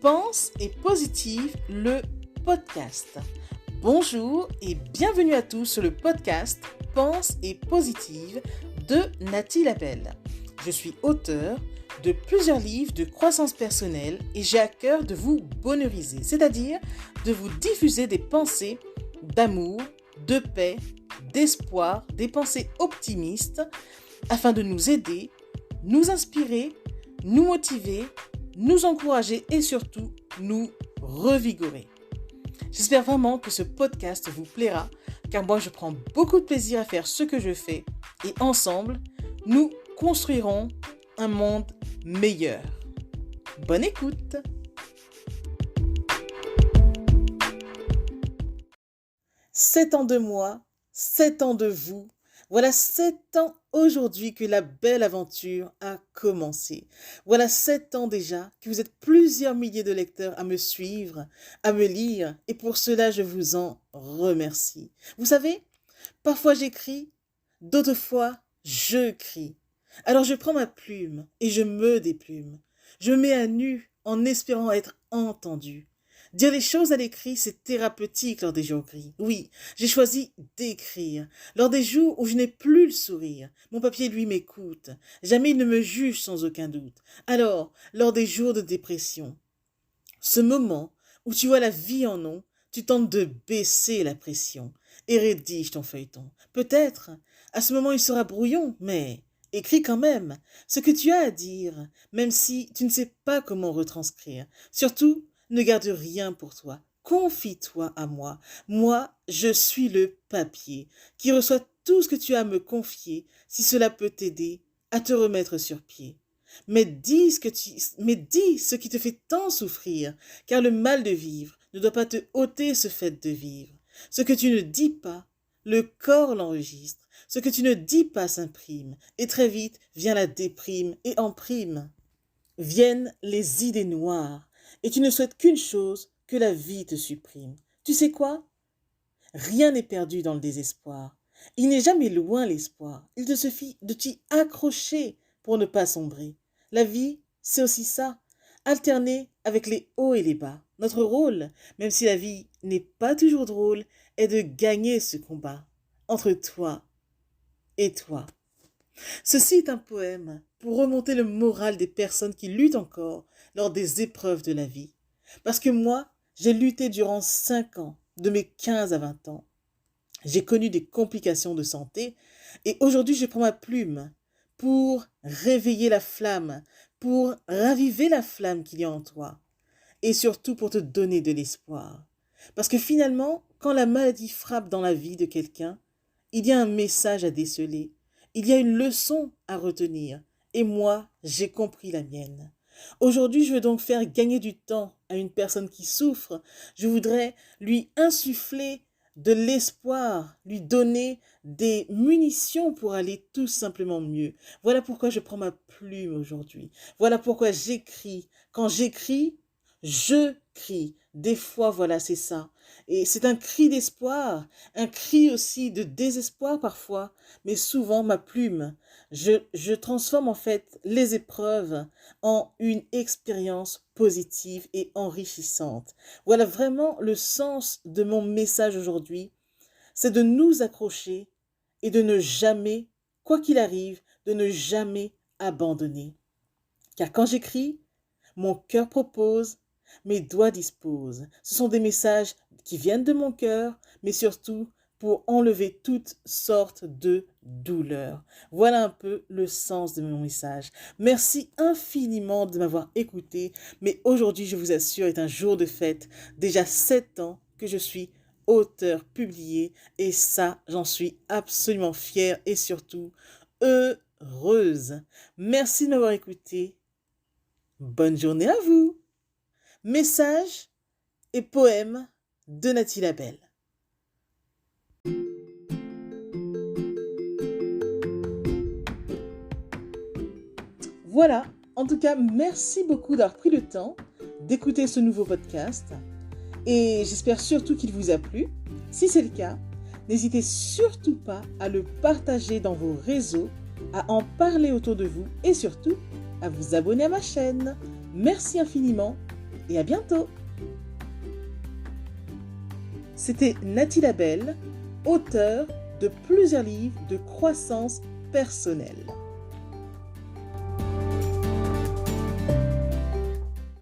Pense et Positive, le podcast. Bonjour et bienvenue à tous sur le podcast Pense et Positive de Nathalie Labelle. Je suis auteure de plusieurs livres de croissance personnelle et j'ai à cœur de vous bonheuriser, c'est-à-dire de vous diffuser des pensées d'amour, de paix, d'espoir, des pensées optimistes afin de nous aider, nous inspirer, nous motiver, nous encourager et surtout nous revigorer. J'espère vraiment que ce podcast vous plaira car moi je prends beaucoup de plaisir à faire ce que je fais et ensemble nous construirons un monde meilleur. Bonne écoute! 7 ans de moi, 7 ans de vous. Voilà 7 ans aujourd'hui que la belle aventure a commencé. Voilà 7 ans déjà que vous êtes plusieurs milliers de lecteurs à me suivre, à me lire, et pour cela je vous en remercie. Vous savez, parfois j'écris, d'autres fois je crie. Alors je prends ma plume et je me déplume. Je me mets à nu en espérant être entendu. Dire les choses à l'écrit, c'est thérapeutique lors des jours gris. Oui, j'ai choisi d'écrire. Lors des jours où je n'ai plus le sourire, mon papier, lui, m'écoute. Jamais il ne me juge sans aucun doute. Alors, lors des jours de dépression, ce moment où tu vois la vie en non, tu tentes de baisser la pression et rédige ton feuilleton. Peut-être, à ce moment, il sera brouillon, mais écris quand même ce que tu as à dire, même si tu ne sais pas comment retranscrire. Surtout, ne garde rien pour toi. Confie-toi à moi. Moi, je suis le papier qui reçoit tout ce que tu as à me confier si cela peut t'aider à te remettre sur pied. Mais dis ce qui te fait tant souffrir, car le mal de vivre ne doit pas te ôter ce fait de vivre. Ce que tu ne dis pas, le corps l'enregistre. Ce que tu ne dis pas s'imprime, et très vite vient la déprime, et en prime viennent les idées noires. Et tu ne souhaites qu'une chose, que la vie te supprime. Tu sais quoi? Rien n'est perdu dans le désespoir. Il n'est jamais loin l'espoir. Il te suffit de t'y accrocher pour ne pas sombrer. La vie, c'est aussi ça. Alterner avec les hauts et les bas. Notre rôle, même si la vie n'est pas toujours drôle, est de gagner ce combat entre toi et toi. Ceci est un poème pour remonter le moral des personnes qui luttent encore lors des épreuves de la vie. Parce que moi, j'ai lutté durant 5 ans, de mes 15 à 20 ans. J'ai connu des complications de santé et aujourd'hui je prends ma plume pour réveiller la flamme, pour raviver la flamme qu'il y a en toi et surtout pour te donner de l'espoir. Parce que finalement, quand la maladie frappe dans la vie de quelqu'un, il y a un message à déceler. Il y a une leçon à retenir, et moi, j'ai compris la mienne. Aujourd'hui, je veux donc faire gagner du temps à une personne qui souffre. Je voudrais lui insuffler de l'espoir, lui donner des munitions pour aller tout simplement mieux. Voilà pourquoi je prends ma plume aujourd'hui. Voilà pourquoi j'écris. Quand j'écris, je crie. Des fois, voilà, c'est ça. Et c'est un cri d'espoir, un cri aussi de désespoir parfois, mais souvent ma plume, je transforme en fait les épreuves en une expérience positive et enrichissante. Voilà vraiment le sens de mon message aujourd'hui, c'est de nous accrocher et de ne jamais, quoi qu'il arrive, de ne jamais abandonner. Car quand j'écris, mon cœur propose, mes doigts disposent. Ce sont des messages qui viennent de mon cœur, mais surtout pour enlever toutes sortes de douleurs. Voilà un peu le sens de mon message. Merci infiniment de m'avoir écouté, mais aujourd'hui, je vous assure, est un jour de fête. Déjà 7 ans que je suis auteur publié, et ça, j'en suis absolument fière et surtout heureuse. Merci de m'avoir écouté. Bonne journée à vous. Message et poème de Nathalie Labelle. Voilà, en tout cas, merci beaucoup d'avoir pris le temps d'écouter ce nouveau podcast et j'espère surtout qu'il vous a plu. Si c'est le cas, n'hésitez surtout pas à le partager dans vos réseaux, à en parler autour de vous et surtout à vous abonner à ma chaîne. Merci infiniment et à bientôt. C'était Nathalie Labelle, auteure de plusieurs livres de croissance personnelle.